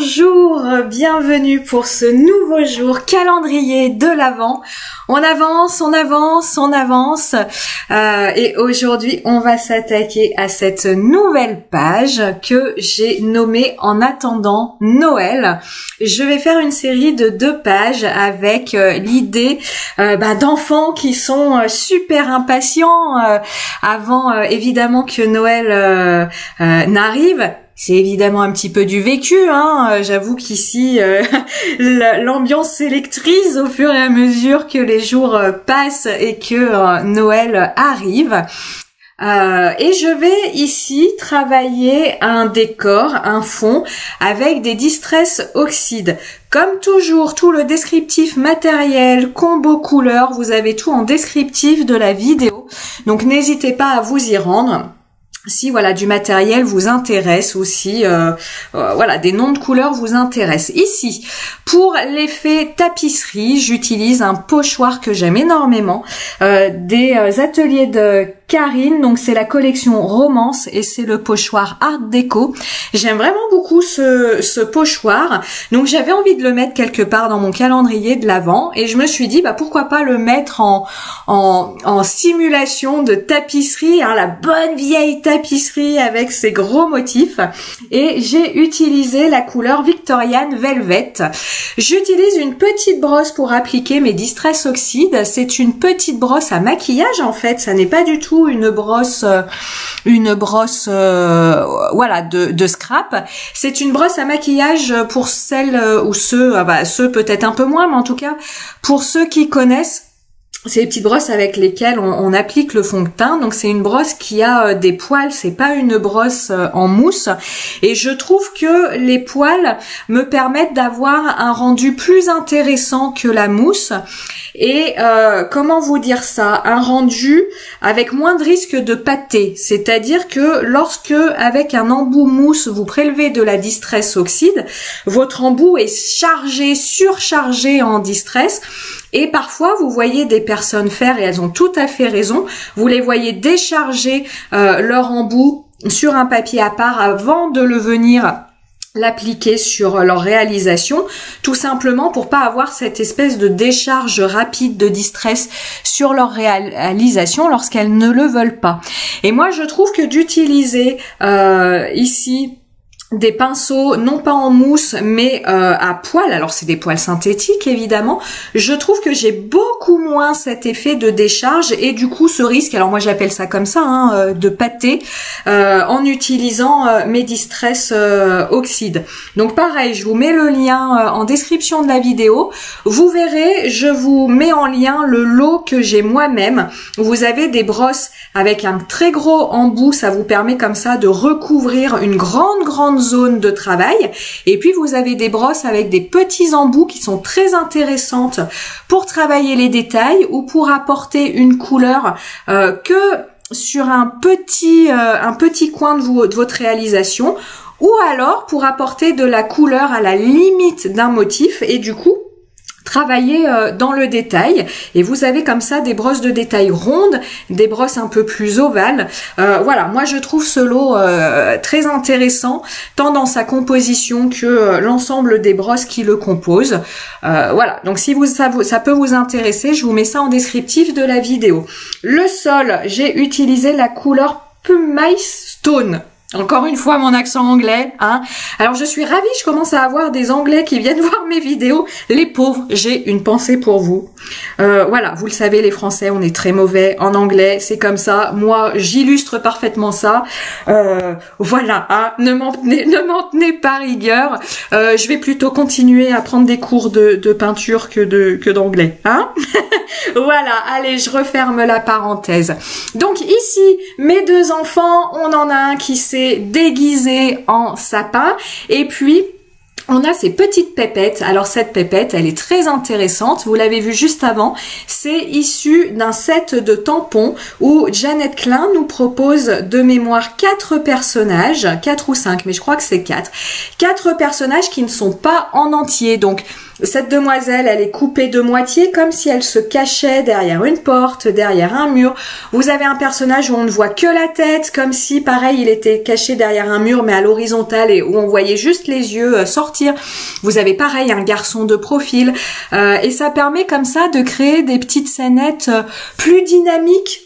Bonjour, bienvenue pour ce nouveau jour, calendrier de l'Avent. On avance, on avance, on avance. Et aujourd'hui, on va s'attaquer à cette nouvelle page que j'ai nommée En attendant Noël. Je vais faire une série de 2 pages avec l'idée d'enfants qui sont super impatients avant évidemment que Noël n'arrive. C'est évidemment un petit peu du vécu, hein. J'avoue qu'ici, l'ambiance s'électrise au fur et à mesure que les jours passent et que Noël arrive. Et je vais ici travailler un décor, un fond, avec des Distress Oxide. Comme toujours, tout le descriptif matériel, combo couleur, vous avez tout en descriptif de la vidéo. Donc n'hésitez pas à vous y rendre. Si voilà du matériel vous intéresse aussi, voilà des noms de couleurs vous intéressent. Ici, pour l'effet tapisserie, j'utilise un pochoir que j'aime énormément, des ateliers de Karine, donc c'est la collection Romance et c'est le pochoir Art Déco. J'aime vraiment beaucoup ce pochoir, donc j'avais envie de le mettre quelque part dans mon calendrier de l'Avent et je me suis dit pourquoi pas le mettre en simulation de tapisserie, hein, la bonne vieille tapisserie avec ses gros motifs, et j'ai utilisé la couleur Victorian Velvet. J'utilise une petite brosse pour appliquer mes Distress Oxide. C'est une petite brosse à maquillage en fait, ça n'est pas du tout une brosse voilà de scrap. C'est une brosse à maquillage pour celles ou ceux peut-être un peu moins, mais en tout cas pour ceux qui connaissent. C'est les petites brosses avec lesquelles on applique le fond de teint. Donc c'est une brosse qui a des poils, c'est pas une brosse en mousse. Et je trouve que les poils me permettent d'avoir un rendu plus intéressant que la mousse. Et comment vous dire ça, un rendu avec moins de risque de pâter. C'est-à-dire que lorsque avec un embout mousse vous prélevez de la Distress Oxide, votre embout est chargé, surchargé en Distress. Et parfois, vous voyez des personnes faire, et elles ont tout à fait raison, vous les voyez décharger leur embout sur un papier à part avant de le venir l'appliquer sur leur réalisation, tout simplement pour pas avoir cette espèce de décharge rapide de Distress sur leur réalisation lorsqu'elles ne le veulent pas. Et moi, je trouve que d'utiliser ici des pinceaux, non pas en mousse, mais à poils, alors c'est des poils synthétiques évidemment, je trouve que j'ai beaucoup moins cet effet de décharge et du coup ce risque, alors moi j'appelle ça comme ça, hein, de pâter en utilisant mes Distress Oxide. Donc pareil, je vous mets le lien en description de la vidéo, vous verrez, je vous mets en lien le lot que j'ai moi-même. Vous avez des brosses avec un très gros embout, ça vous permet comme ça de recouvrir une grande zone de travail, et puis vous avez des brosses avec des petits embouts qui sont très intéressantes pour travailler les détails ou pour apporter une couleur que sur un petit coin de votre réalisation, ou alors pour apporter de la couleur à la limite d'un motif et du coup travailler dans le détail. Et vous avez comme ça des brosses de détail rondes, des brosses un peu plus ovales. Voilà, moi je trouve ce lot très intéressant, tant dans sa composition que l'ensemble des brosses qui le composent. Voilà, donc si ça peut vous intéresser, je vous mets ça en descriptif de la vidéo. Le sol, j'ai utilisé la couleur Pumice Stone. Encore une fois, mon accent anglais, hein. Alors, je suis ravie, je commence à avoir des Anglais qui viennent voir mes vidéos. Les pauvres, j'ai une pensée pour vous. Voilà, vous le savez, les Français, on est très mauvais en anglais, c'est comme ça. Moi, j'illustre parfaitement ça. Voilà, hein, ne m'en tenez pas rigueur. Je vais plutôt continuer à prendre des cours de peinture que d'anglais, hein. Voilà, allez, je referme la parenthèse. Donc ici, mes 2 enfants, on en a un qui s'est déguisé en sapin, et puis on a ces petites pépettes. Alors cette pépette, elle est très intéressante, vous l'avez vu juste avant, c'est issu d'un set de tampons où Jeannette Klein nous propose de mémoire 4 personnages, 4 ou 5, mais je crois que c'est 4 personnages qui ne sont pas en entier. Donc cette demoiselle, elle est coupée de moitié comme si elle se cachait derrière une porte, derrière un mur. Vous avez un personnage où on ne voit que la tête, comme si, pareil, il était caché derrière un mur, mais à l'horizontale et où on voyait juste les yeux sortir. Vous avez pareil un garçon de profil et ça permet comme ça de créer des petites scénettes plus dynamiques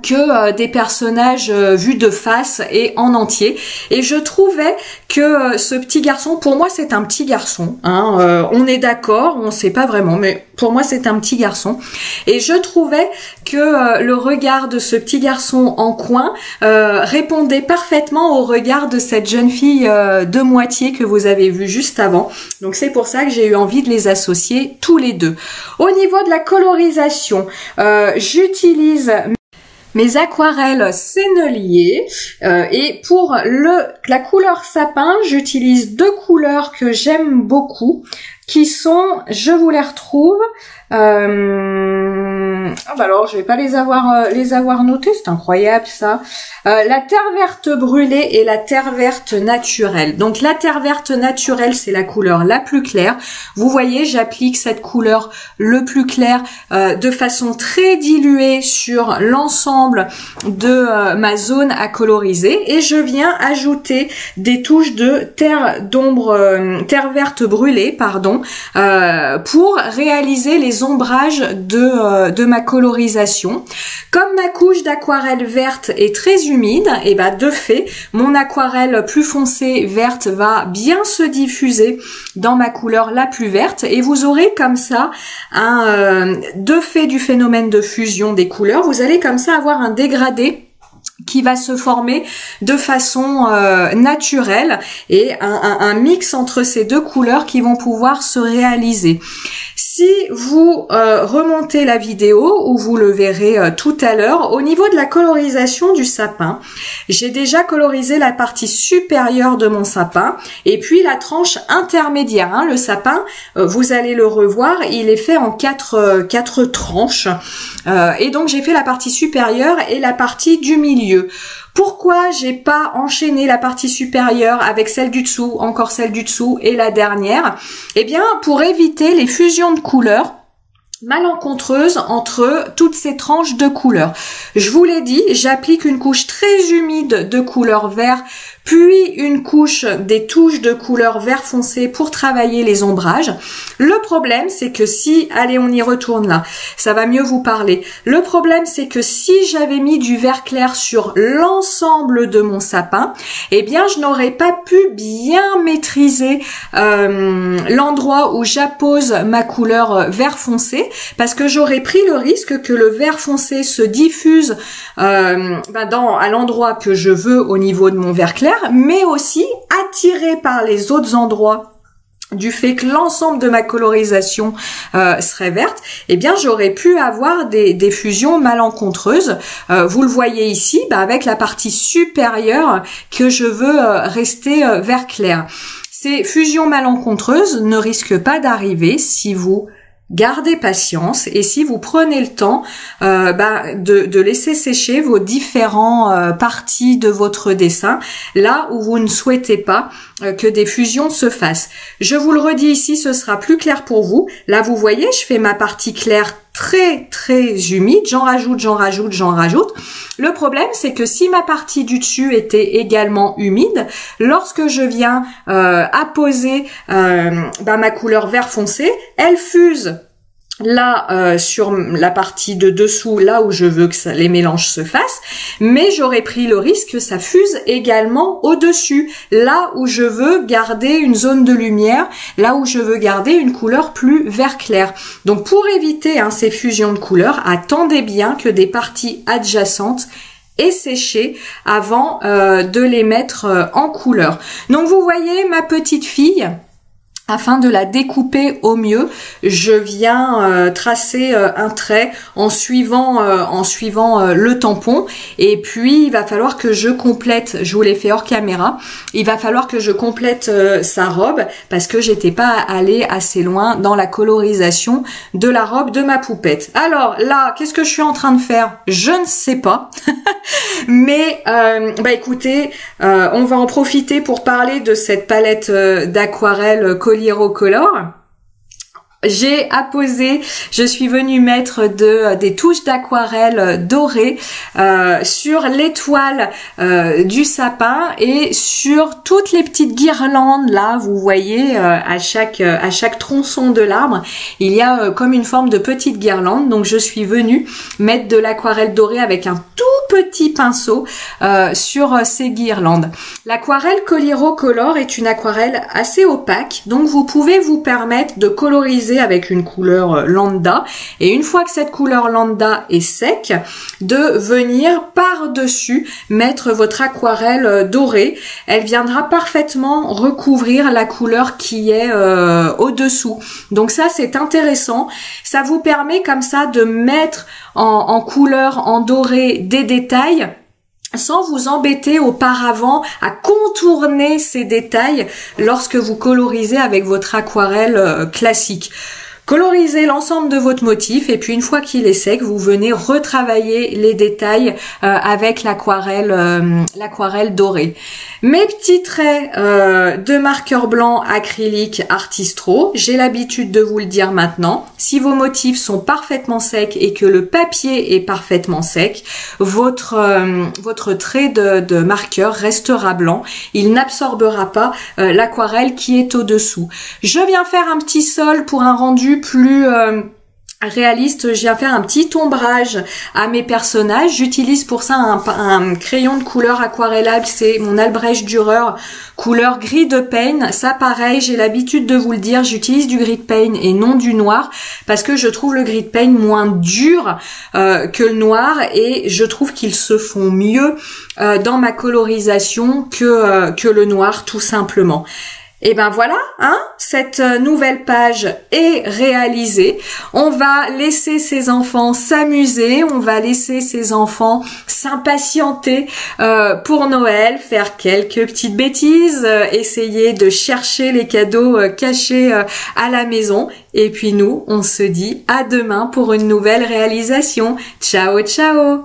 que des personnages vus de face et en entier. Et je trouvais que ce petit garçon, pour moi c'est un petit garçon, hein, on est d'accord, on sait pas vraiment, mais pour moi c'est un petit garçon. Et je trouvais que le regard de ce petit garçon en coin répondait parfaitement au regard de cette jeune fille de moitié que vous avez vue juste avant. Donc c'est pour ça que j'ai eu envie de les associer tous les deux. Au niveau de la colorisation, j'utilise mes aquarelles sennelier et pour la couleur sapin, j'utilise deux couleurs que j'aime beaucoup qui sont, je vous les retrouve, alors je vais pas les avoir notées, c'est incroyable ça. La terre verte brûlée et la terre verte naturelle. Donc la terre verte naturelle, c'est la couleur la plus claire. Vous voyez, j'applique cette couleur le plus clair de façon très diluée sur l'ensemble de ma zone à coloriser et je viens ajouter des touches de terre verte brûlée, pardon, pour réaliser les ombrages de ma colorisation. Comme ma couche d'aquarelle verte est très humide, et ben de fait, mon aquarelle plus foncée verte va bien se diffuser dans ma couleur la plus verte et vous aurez comme ça de fait du phénomène de fusion des couleurs, vous allez comme ça avoir un dégradé qui va se former de façon naturelle et un mix entre ces deux couleurs qui vont pouvoir se réaliser. Si vous remontez la vidéo, ou vous le verrez tout à l'heure, au niveau de la colorisation du sapin, j'ai déjà colorisé la partie supérieure de mon sapin et puis la tranche intermédiaire. Hein. Le sapin, vous allez le revoir, il est fait en quatre tranches et donc j'ai fait la partie supérieure et la partie du milieu. Pourquoi j'ai pas enchaîné la partie supérieure avec celle du dessous, encore celle du dessous et la dernière? Eh bien, pour éviter les fusions de couleurs malencontreuses entre toutes ces tranches de couleurs. Je vous l'ai dit, j'applique une couche très humide de couleur vert, puis une couche des touches de couleur vert foncé pour travailler les ombrages. Le problème, c'est que si, allez, on y retourne là, ça va mieux vous parler. Le problème, c'est que si j'avais mis du vert clair sur l'ensemble de mon sapin, eh bien, je n'aurais pas pu bien maîtriser l'endroit où j'appose ma couleur vert foncé, parce que j'aurais pris le risque que le vert foncé se diffuse à l'endroit que je veux au niveau de mon vert clair, mais aussi attiré par les autres endroits du fait que l'ensemble de ma colorisation serait verte, eh bien j'aurais pu avoir des fusions malencontreuses. Vous le voyez ici, avec la partie supérieure que je veux rester vert clair. Ces fusions malencontreuses ne risquent pas d'arriver si vous gardez patience et si vous prenez le temps de laisser sécher vos différents parties de votre dessin, là où vous ne souhaitez pas que des fusions se fassent. Je vous le redis ici, ce sera plus clair pour vous. Là, vous voyez, je fais ma partie claire très humide, j'en rajoute. Le problème, c'est que si ma partie du dessus était également humide, lorsque je viens apposer ma couleur vert foncé, elle fuse là sur la partie de dessous, là où je veux que les mélanges se fassent, mais j'aurais pris le risque que ça fuse également au-dessus, là où je veux garder une zone de lumière, là où je veux garder une couleur plus vert clair. Donc pour éviter ces fusions de couleurs, attendez bien que des parties adjacentes aient séché avant de les mettre en couleur. Donc vous voyez ma petite fille, afin de la découper au mieux, je viens tracer un trait en suivant le tampon et puis il va falloir que je complète, je vous l'ai fait hors caméra, il va falloir que je complète sa robe parce que j'étais pas allée assez loin dans la colorisation de la robe de ma poupette. Alors là, qu'est-ce que je suis en train de faire? Je ne sais pas, mais écoutez, on va en profiter pour parler de cette palette d'aquarelle Coliro Color. j'ai apposé, je suis venue mettre des touches d'aquarelle dorées sur l'étoile du sapin et sur toutes les petites guirlandes là, vous voyez à chaque tronçon de l'arbre, il y a comme une forme de petite guirlande. Donc je suis venue mettre de l'aquarelle dorée avec un tout petit pinceau sur ces guirlandes. L'aquarelle Coliro Color est une aquarelle assez opaque, donc vous pouvez vous permettre de coloriser avec une couleur lambda, et une fois que cette couleur lambda est sec, de venir par-dessus mettre votre aquarelle dorée. Elle viendra parfaitement recouvrir la couleur qui est au-dessous. Donc ça, c'est intéressant. Ça vous permet comme ça de mettre en couleur, en doré, des détails sans vous embêter auparavant à contourner ces détails lorsque vous colorisez avec votre aquarelle classique. Colorisez l'ensemble de votre motif et puis une fois qu'il est sec, vous venez retravailler les détails avec l'aquarelle dorée. Mes petits traits de marqueur blanc acrylique Artistro, j'ai l'habitude de vous le dire maintenant, si vos motifs sont parfaitement secs et que le papier est parfaitement sec, votre trait de marqueur restera blanc, il n'absorbera pas l'aquarelle qui est au-dessous. Je viens faire un petit sol pour un rendu plus réaliste. Je viens faire un petit ombrage à mes personnages. J'utilise pour ça un crayon de couleur aquarellable, c'est mon Albrecht Dürer couleur gris de Pain. Ça pareil, j'ai l'habitude de vous le dire, j'utilise du gris de Pain et non du noir parce que je trouve le gris de Pain moins dur que le noir et je trouve qu'ils se font mieux dans ma colorisation que le noir tout simplement. Et ben voilà, hein, cette nouvelle page est réalisée. On va laisser ces enfants s'amuser, on va laisser ces enfants s'impatienter pour Noël, faire quelques petites bêtises, essayer de chercher les cadeaux cachés à la maison. Et puis nous, on se dit à demain pour une nouvelle réalisation. Ciao, ciao!